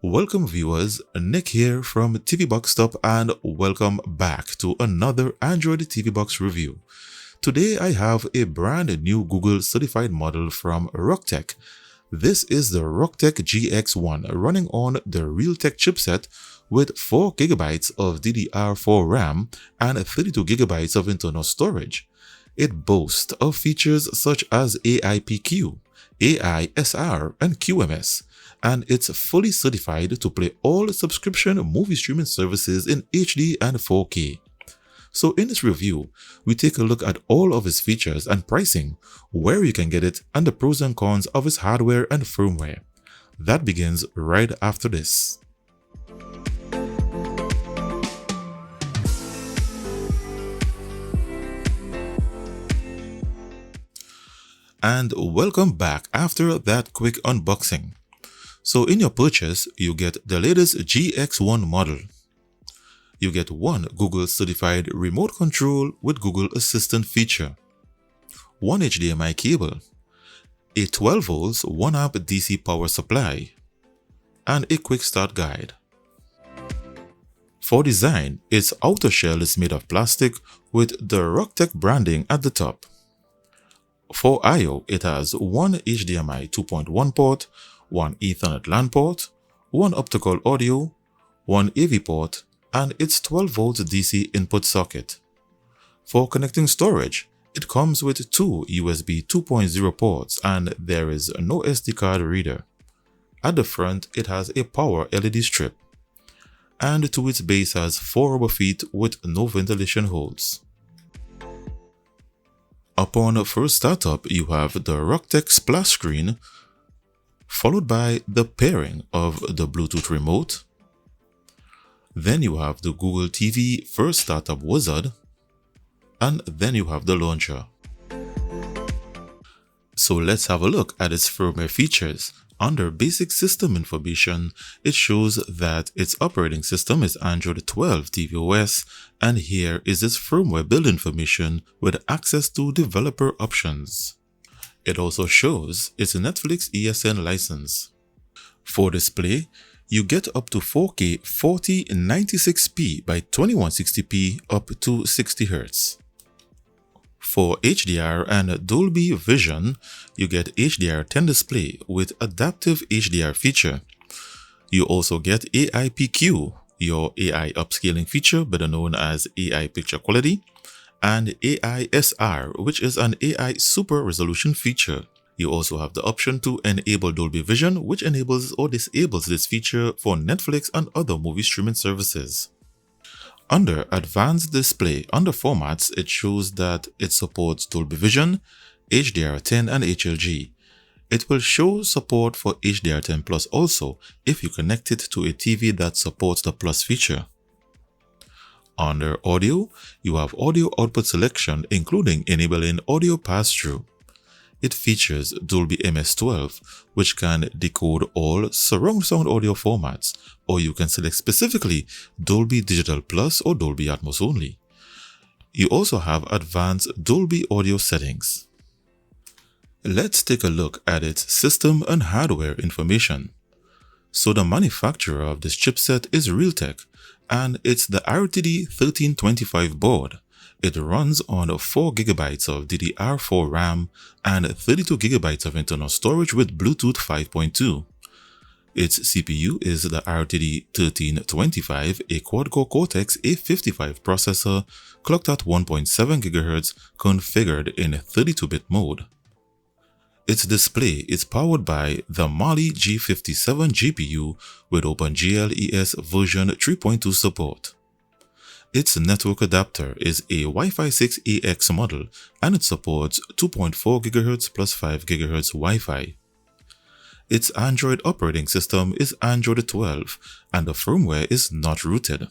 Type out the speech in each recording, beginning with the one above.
Welcome viewers, Nick here from TV Box Top and welcome back to another Android TV Box review. Today I have a brand new Google certified model from Rocktek. This is the Rocktek GX1 running on the Realtek chipset with 4GB of DDR4 RAM and 32GB of internal storage. It boasts of features such as AIPQ, AISR, and QMS, and it's fully certified to play all subscription movie streaming services in HD and 4K. So in this review, we take a look at all of its features and pricing, where you can get it, and the pros and cons of its hardware and firmware. That begins right after this. And welcome back after that quick unboxing. So in your purchase, you get the latest GX1 model. You get one Google certified remote control with Google Assistant feature, one HDMI cable, a 12 volts 1 amp DC power supply, and a quick start guide. For design, its outer shell is made of plastic with the Rocktek branding at the top. For I/O, it has one HDMI 2.1 port, one Ethernet LAN port, one optical audio, one AV port, and its 12 volts DC input socket. For connecting storage, it comes with two USB 2.0 ports and there is no SD card reader. At the front, it has a power LED strip, and to its base has 4 rubber feet with no ventilation holes. Upon first startup, you have the Rocktek splash screen, followed by the pairing of the Bluetooth remote. Then you have the Google TV first startup wizard, and then you have the launcher. So let's have a look at its firmware features. Under basic system information, it shows that its operating system is Android 12 tvOS, and here is its firmware build information with access to developer options. It also shows its Netflix ESN license. For display, you get up to 4K 4096p by 2160p up to 60Hz. For HDR and Dolby Vision, you get HDR10 display with adaptive HDR feature. You also get AIPQ, your AI upscaling feature, better known as AI picture quality, and AISR, which is an AI super resolution feature. You also have the option to enable Dolby Vision, which enables or disables this feature for Netflix and other movie streaming services. Under Advanced Display, under Formats, it shows that it supports Dolby Vision, HDR10 and HLG. It will show support for HDR10 Plus also if you connect it to a TV that supports the Plus feature. Under Audio, you have audio output selection including enabling audio pass-through. It features Dolby MS12, which can decode all surround sound audio formats, or you can select specifically Dolby Digital Plus or Dolby Atmos only. You also have advanced Dolby audio settings. Let's take a look at its system and hardware information. So the manufacturer of this chipset is Realtek, and it's the RTD 1325 board. It runs on 4GB of DDR4 RAM and 32GB of internal storage with Bluetooth 5.2. Its CPU is the RTD 1325, a quad-core Cortex A55 processor clocked at 1.7 GHz, configured in 32-bit mode. Its display is powered by the Mali G57 GPU with OpenGL ES version 3.2 support. Its network adapter is a Wi-Fi 6EX model and it supports 2.4 GHz plus 5 GHz Wi-Fi. Its Android operating system is Android 12 and the firmware is not rooted.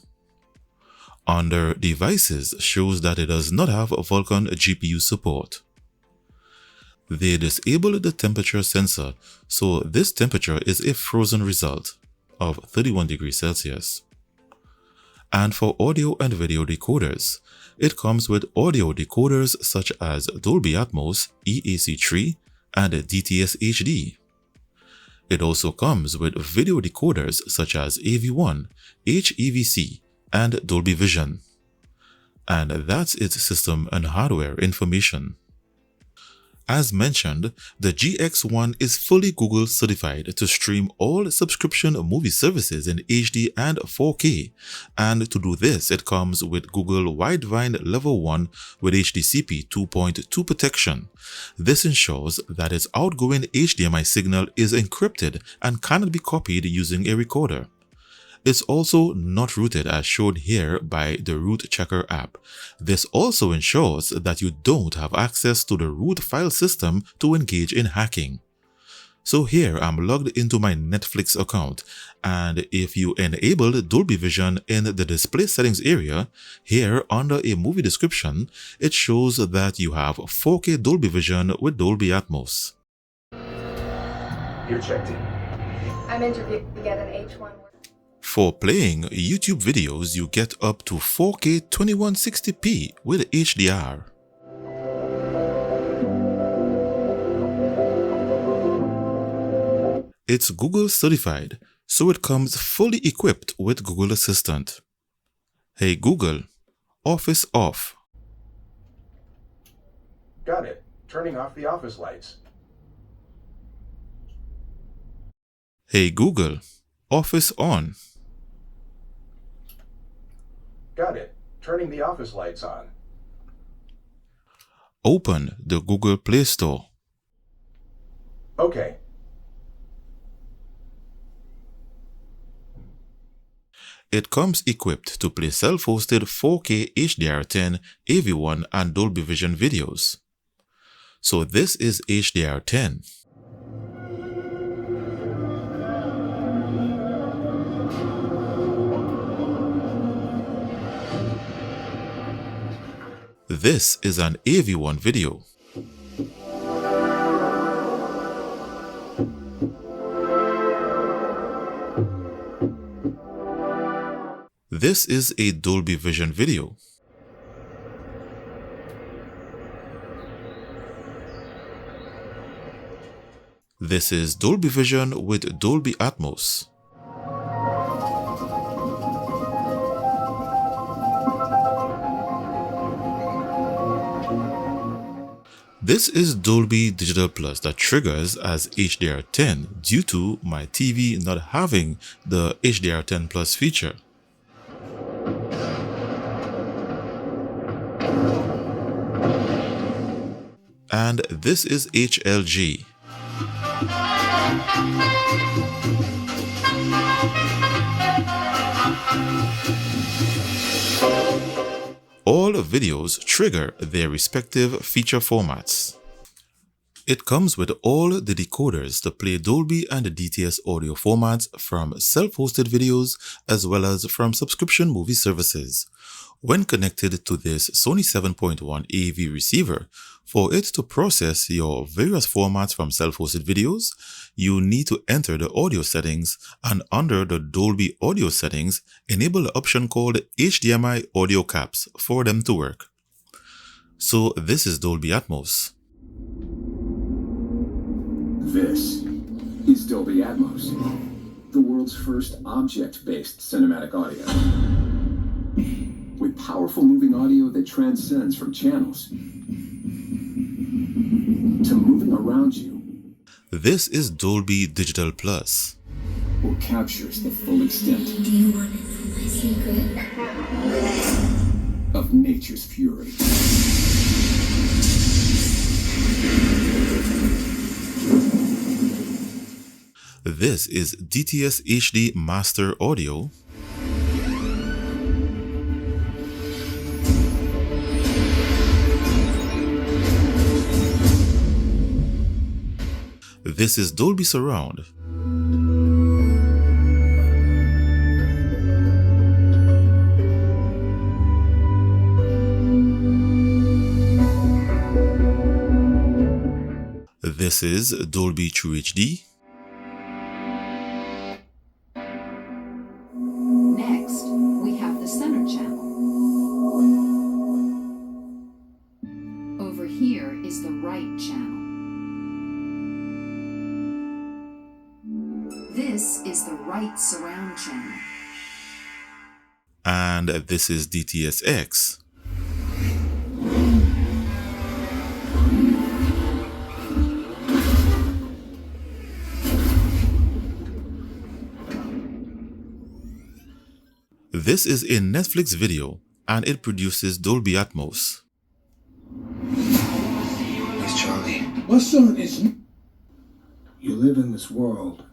Under Devices shows that it does not have Vulkan GPU support. They disabled the temperature sensor, so this temperature is a frozen result of 31 degrees Celsius. And for audio and video decoders, it comes with audio decoders such as Dolby Atmos, EAC3, and DTS-HD. It also comes with video decoders such as AV1, HEVC, and Dolby Vision. And that's its system and hardware information. As mentioned, the GX1 is fully Google certified to stream all subscription movie services in HD and 4K, and to do this it comes with Google Widevine Level 1 with HDCP 2.2 protection. This ensures that its outgoing HDMI signal is encrypted and cannot be copied using a recorder. It's also not rooted as shown here by the Root Checker app. This also ensures that you don't have access to the root file system to engage in hacking. So here I'm logged into my Netflix account, and if you enable Dolby Vision in the display settings area, here under a movie description, it shows that you have 4K Dolby Vision with Dolby Atmos. You're checked in. I'm interviewing to get an H1. For playing YouTube videos, you get up to 4K 2160p with HDR. It's Google certified, so it comes fully equipped with Google Assistant. Hey Google, office off. Got it. Turning off the office lights. Hey Google, office on. Got it. Turning the office lights on. Open the Google Play Store. Okay. It comes equipped to play self-hosted 4K HDR10, AV1 and Dolby Vision videos. So this is HDR10. This is an AV1 video. This is a Dolby Vision video. This is Dolby Vision with Dolby Atmos. This is Dolby Digital Plus that triggers as HDR10 due to my TV not having the HDR10 Plus feature. And this is HLG. All videos trigger their respective feature formats. It comes with all the decoders to play Dolby and DTS audio formats from self-hosted videos as well as from subscription movie services. When connected to this Sony 7.1 AV receiver, for it to process your various formats from self-hosted videos, you need to enter the audio settings, and under the Dolby audio settings, enable the option called HDMI audio caps for them to work. So this is Dolby Atmos. This is Dolby Atmos, the world's first object-based cinematic audio. With powerful moving audio that transcends from channels to moving around you. This is Dolby Digital Plus. Or captures the full extent Do you want to know my secret? of nature's fury. This is DTS-HD Master Audio. This is Dolby Surround. This is Dolby TrueHD. Next, we have the center channel. Over here is the right channel. right surround channel. And this is DTS-X. This is a Netflix video and it produces Dolby Atmos. It's Charlie. What's on this? You live in this world.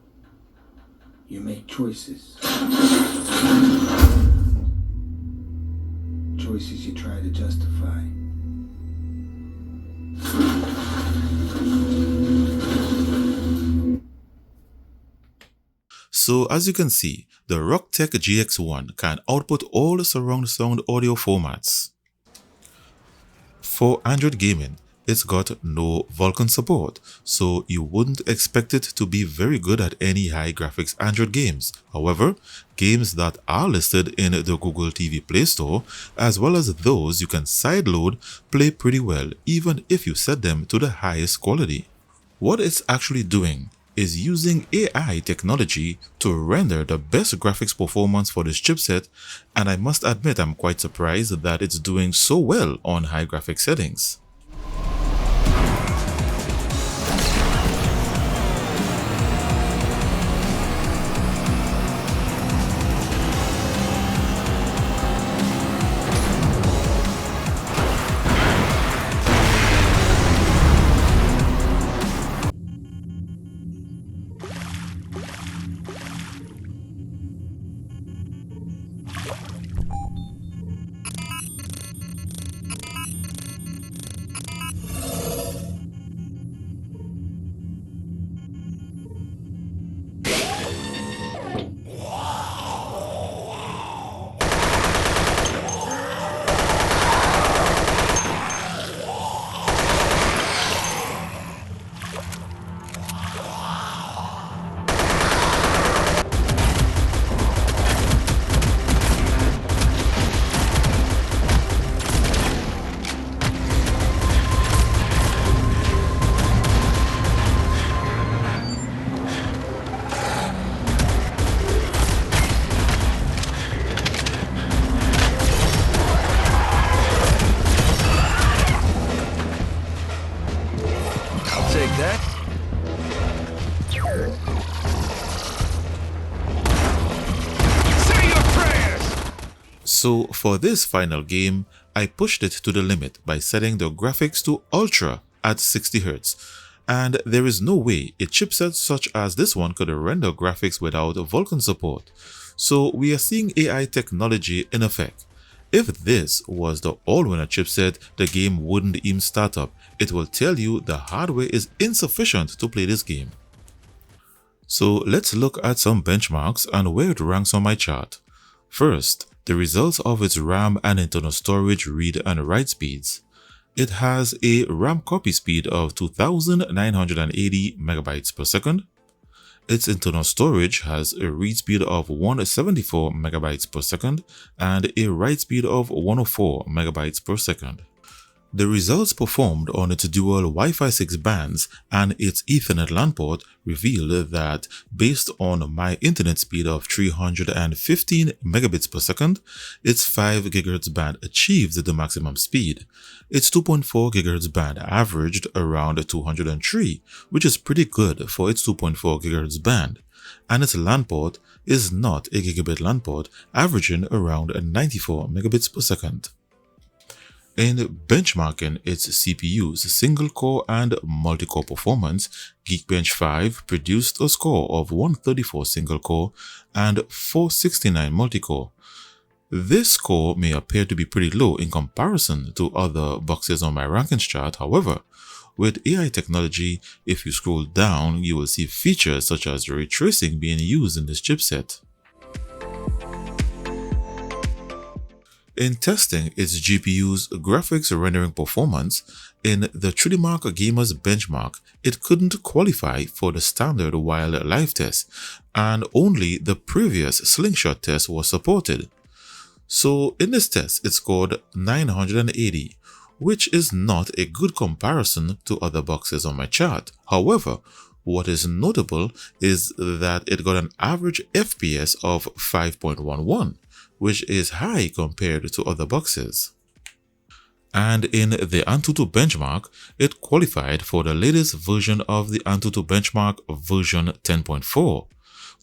You make choices. Choices you try to justify. So as you can see, the Rocktek GX1 can output all the surround sound audio formats. For Android gaming, it's got no Vulkan support, so you wouldn't expect it to be very good at any high graphics Android games. However, games that are listed in the Google TV Play Store, as well as those you can sideload, play pretty well even if you set them to the highest quality. What it's actually doing is using AI technology to render the best graphics performance for this chipset, and I must admit I'm quite surprised that it's doing so well on high graphics settings. So for this final game, I pushed it to the limit by setting the graphics to Ultra at 60Hz, and there is no way a chipset such as this one could render graphics without Vulkan support. So we are seeing AI technology in effect. If this was the all-winner chipset, the game wouldn't even start up. It will tell you the hardware is insufficient to play this game. So let's look at some benchmarks and where it ranks on my chart. First, the results of its RAM and internal storage read and write speeds. It has a RAM copy speed of 2980 MB per second. Its internal storage has a read speed of 174 MB per second and a write speed of 104 MB per second. The results performed on its dual Wi-Fi 6 bands and its Ethernet LAN port revealed that, based on my internet speed of 315 megabits per second, its 5 GHz band achieved the maximum speed. Its 2.4 GHz band averaged around 203, which is pretty good for its 2.4 GHz band, and its LAN port is not a gigabit LAN port, averaging around 94 megabits per second. In benchmarking its CPU's single-core and multi-core performance, Geekbench 5 produced a score of 134 single-core and 469 multi-core. This score may appear to be pretty low in comparison to other boxes on my rankings chart. However, with AI technology, if you scroll down, you will see features such as ray tracing being used in this chipset. In testing its GPU's graphics rendering performance, in the 3DMark Gamers benchmark, it couldn't qualify for the standard wildlife test, and only the previous slingshot test was supported. So in this test, it scored 980, which is not a good comparison to other boxes on my chart. However, What is notable is that it got an average FPS of 5.11, which is high compared to other boxes. And in the Antutu benchmark, it qualified for the latest version of the Antutu benchmark version 10.4.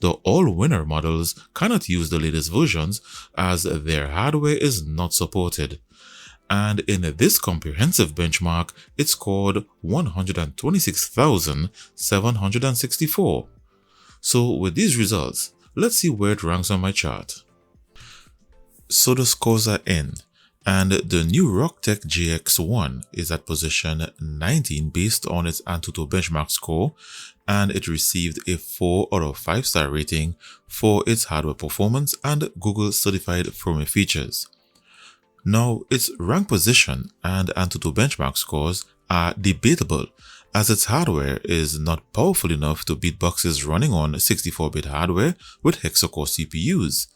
The all-winner models cannot use the latest versions as their hardware is not supported. And in this comprehensive benchmark, it scored 126,764. So with these results, let's see where it ranks on my chart. So the scores are in, and the new Rocktek GX1 is at position 19 based on its Antutu benchmark score, and it received a 4 out of 5 star rating for its hardware performance and Google certified firmware features. Now, its rank position and Antutu benchmark scores are debatable, as its hardware is not powerful enough to beat boxes running on 64-bit hardware with hexa-core CPUs.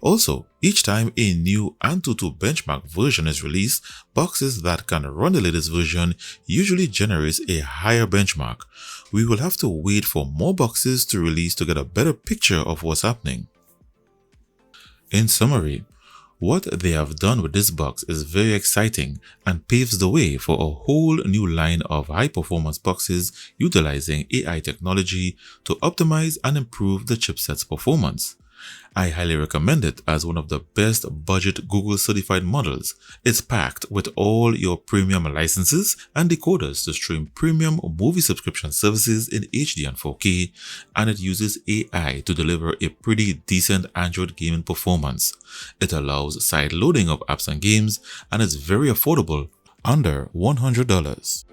Also, each time a new Antutu benchmark version is released, boxes that can run the latest version usually generates a higher benchmark. We will have to wait for more boxes to release to get a better picture of what's happening. In summary, what they have done with this box is very exciting and paves the way for a whole new line of high-performance boxes utilizing AI technology to optimize and improve the chipset's performance. I highly recommend it as one of the best budget Google certified models. It's packed with all your premium licenses and decoders to stream premium movie subscription services in HD and 4K, and it uses AI to deliver a pretty decent Android gaming performance. It allows sideloading of apps and games, and it's very affordable, under $100.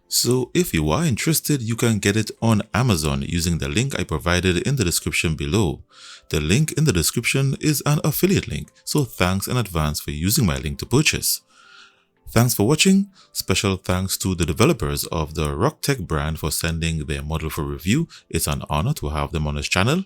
So if you are interested, you can get it on Amazon using the link I provided in the description below. The link in the description is an affiliate link, so thanks in advance for using my link to purchase. Thanks for watching. Special thanks to the developers of the Rocktek brand for sending their model for review. It's an honor to have them on this channel.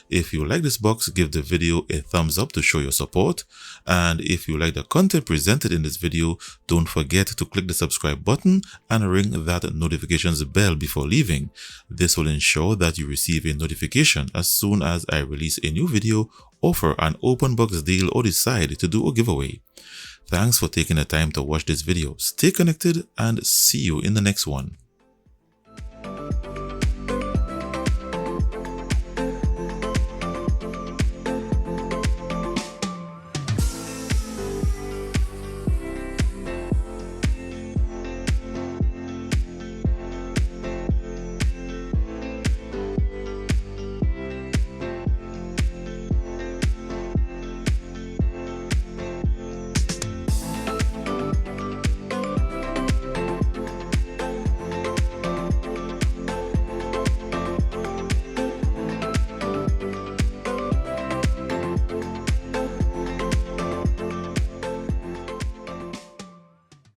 If you like this box, give the video a thumbs up to show your support. And if you like the content presented in this video, don't forget to click the subscribe button and ring that notifications bell before leaving. This will ensure that you receive a notification as soon as I release a new video, offer an open box deal, or decide to do a giveaway. Thanks for taking the time to watch this video. Stay connected and see you in the next one.